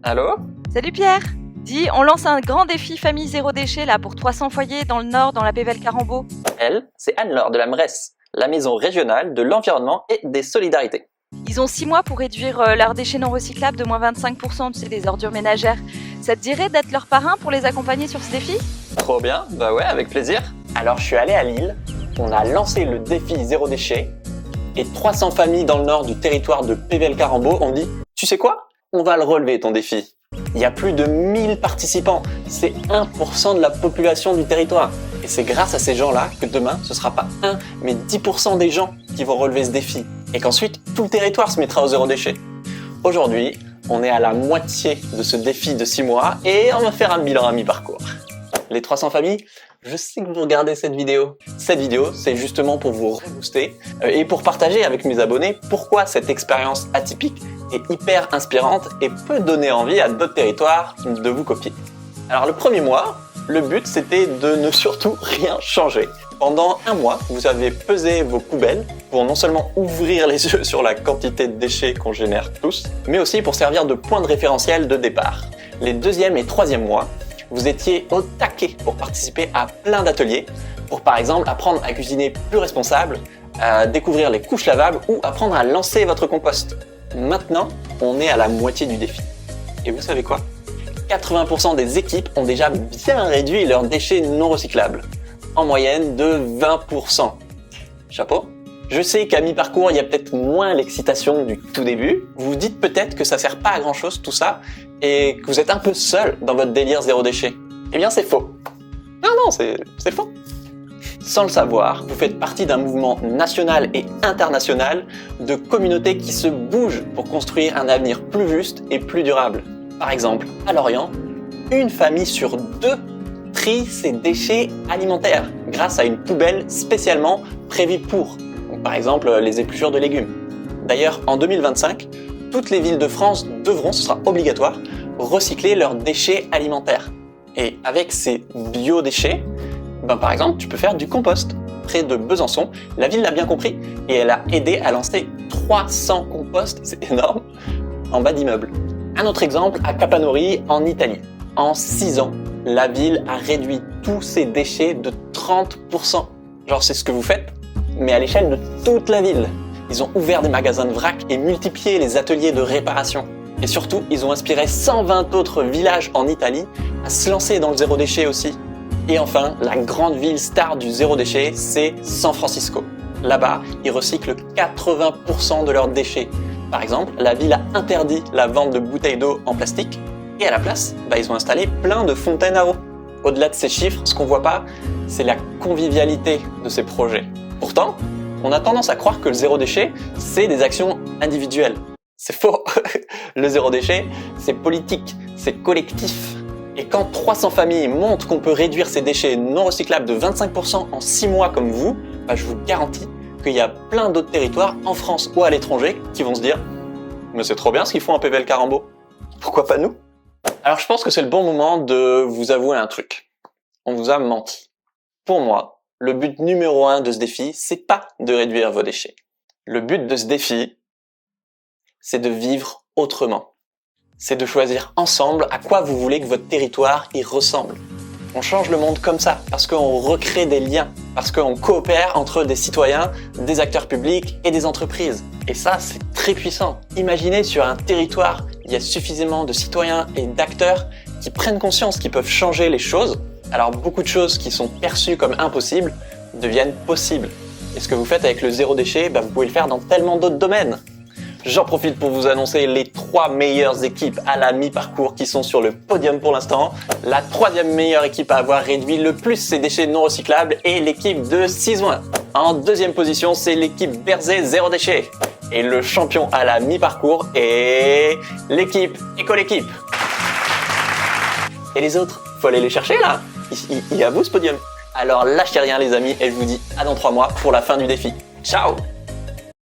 Allô? Salut Pierre. Dis, on lance un grand défi famille zéro déchet là pour 300 foyers dans le Nord, dans la Pévèle Carambeau. Elle, c'est Anne-Laure de la Mresse, la maison régionale de l'environnement et des solidarités. Ils ont 6 mois pour réduire leurs déchets non recyclables de moins 25%, tu sais, des ordures ménagères. Ça te dirait d'être leur parrain pour les accompagner sur ce défi? Trop bien, bah ouais, avec plaisir. Alors je suis allé à Lille, on a lancé le défi zéro déchet, et 300 familles dans le nord du territoire de Pévèle Carambeau ont dit « Tu sais quoi? On va le relever ton défi ». Il y a plus de 1000 participants, c'est 1% de la population du territoire. Et c'est grâce à ces gens-là que demain, ce sera pas 1, mais 10% des gens qui vont relever ce défi. Et qu'ensuite, tout le territoire se mettra au zéro déchet. Aujourd'hui, on est à la moitié de ce défi de 6 mois et on va faire un bilan à mi-parcours. Les 300 familles, je sais que vous regardez cette vidéo. Cette vidéo, c'est justement pour vous rebooster et pour partager avec mes abonnés pourquoi cette expérience atypique est hyper inspirante et peut donner envie à d'autres territoires de vous copier. Alors le premier mois, le but c'était de ne surtout rien changer. Pendant un mois, vous avez pesé vos poubelles pour non seulement ouvrir les yeux sur la quantité de déchets qu'on génère tous, mais aussi pour servir de point de référentiel de départ. Les deuxième et troisième mois, vous étiez au taquet pour participer à plein d'ateliers, pour par exemple apprendre à cuisiner plus responsable, à découvrir les couches lavables ou apprendre à lancer votre compost. Maintenant, on est à la moitié du défi. Et vous savez quoi? 80% des équipes ont déjà bien réduit leurs déchets non recyclables, en moyenne de 20%. Chapeau! Je sais qu'à mi-parcours, il y a peut-être moins l'excitation du tout début. Vous vous dites peut-être que ça sert pas à grand-chose tout ça et que vous êtes un peu seul dans votre délire zéro déchet. Eh bien, c'est faux. Non, c'est faux. Sans le savoir, vous faites partie d'un mouvement national et international de communautés qui se bougent pour construire un avenir plus juste et plus durable. Par exemple, à Lorient, une famille sur 2 trie ses déchets alimentaires grâce à une poubelle spécialement prévue pour. Donc, par exemple, les épluchures de légumes. D'ailleurs, en 2025, toutes les villes de France devront, ce sera obligatoire, recycler leurs déchets alimentaires. Et avec ces biodéchets, par exemple, tu peux faire du compost. Près de Besançon, la ville l'a bien compris et elle a aidé à lancer 300 composts, c'est énorme, en bas d'immeubles. Un autre exemple à Capanori, en Italie. En 6 ans, la ville a réduit tous ses déchets de 30%. Genre, c'est ce que vous faites, mais à l'échelle de toute la ville. Ils ont ouvert des magasins de vrac et multiplié les ateliers de réparation. Et surtout, ils ont inspiré 120 autres villages en Italie à se lancer dans le zéro déchet aussi. Et enfin, la grande ville star du zéro déchet, c'est San Francisco. Là-bas, ils recyclent 80% de leurs déchets. Par exemple, la ville a interdit la vente de bouteilles d'eau en plastique et à la place, ils ont installé plein de fontaines à eau. Au-delà de ces chiffres, ce qu'on voit pas, c'est la convivialité de ces projets. Pourtant, on a tendance à croire que le zéro déchet, c'est des actions individuelles. C'est faux. Le zéro déchet, c'est politique, c'est collectif. Et quand 300 familles montrent qu'on peut réduire ces déchets non recyclables de 25% en 6 mois comme vous, je vous garantis qu'il y a plein d'autres territoires en France ou à l'étranger qui vont se dire « Mais c'est trop bien ce qu'ils font en Pévèle Carambeau. Pourquoi pas nous ?» Alors je pense que c'est le bon moment de vous avouer un truc. On vous a menti. Pour moi, le but numéro 1 de ce défi, c'est pas de réduire vos déchets. Le but de ce défi, c'est de vivre autrement. C'est de choisir ensemble à quoi vous voulez que votre territoire y ressemble. On change le monde comme ça, parce qu'on recrée des liens, parce qu'on coopère entre des citoyens, des acteurs publics et des entreprises. Et ça, c'est très puissant. Imaginez sur un territoire, il y a suffisamment de citoyens et d'acteurs qui prennent conscience qu'ils peuvent changer les choses. Alors beaucoup de choses qui sont perçues comme impossibles deviennent possibles. Et ce que vous faites avec le zéro déchet, vous pouvez le faire dans tellement d'autres domaines. J'en profite pour vous annoncer les 3 meilleures équipes à la mi-parcours qui sont sur le podium pour l'instant. La 3e meilleure équipe à avoir réduit le plus ses déchets non recyclables est l'équipe de Cisoin. En 2e position, c'est l'équipe Berzé Zéro Déchet. Et le champion à la mi-parcours est l'équipe Éco-l'équipe. Et les autres, faut aller les chercher là. Il est à vous ce podium. Alors lâchez rien les amis et je vous dis à dans 3 mois pour la fin du défi. Ciao!